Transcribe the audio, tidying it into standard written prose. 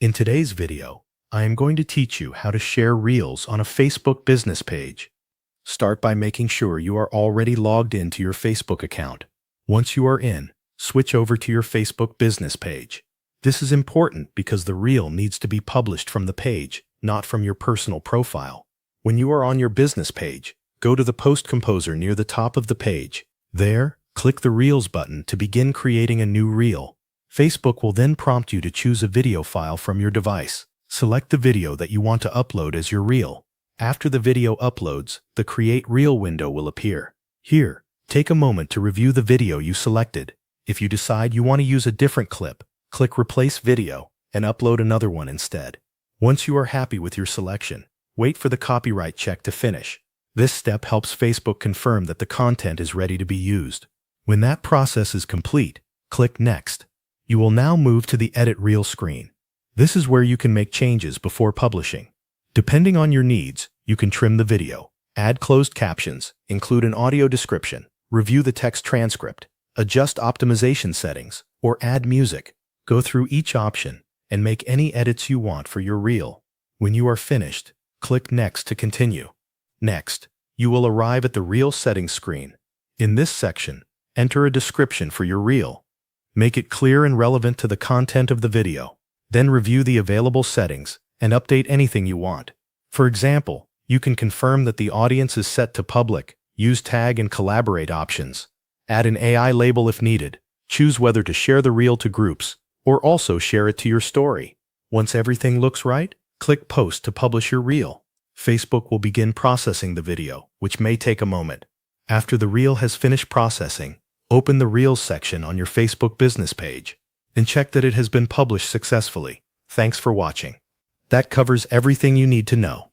In today's video, I am going to teach you how to share Reels on a Facebook business page. Start by making sure you are already logged into your Facebook account. Once you are in, switch over to your Facebook business page. This is important because the Reel needs to be published from the page, not from your personal profile. When you are on your business page, go to the Post Composer near the top of the page. There, click the Reels button to begin creating a new Reel. Facebook will then prompt you to choose a video file from your device. Select the video that you want to upload as your Reel. After the video uploads, the Create Reel window will appear. Here, take a moment to review the video you selected. If you decide you want to use a different clip, click Replace Video and upload another one instead. Once you are happy with your selection, wait for the copyright check to finish. This step helps Facebook confirm that the content is ready to be used. When that process is complete, click Next. You will now move to the Edit Reel screen. This is where you can make changes before publishing. Depending on your needs, you can trim the video, add closed captions, include an audio description, review the text transcript, adjust optimization settings, or add music. Go through each option and make any edits you want for your Reel. When you are finished, click Next to continue. Next, you will arrive at the Reel settings screen. In this section, enter a description for your Reel. Make it clear and relevant to the content of the video. Then review the available settings and update anything you want. For example, you can confirm that the audience is set to public, use tag and collaborate options, add an AI label if needed, choose whether to share the Reel to groups, or also share it to your story. Once everything looks right, click Post to publish your Reel. Facebook will begin processing the video, which may take a moment. After the Reel has finished processing, open the Reels section on your Facebook business page and check that it has been published successfully. Thanks for watching. That covers everything you need to know.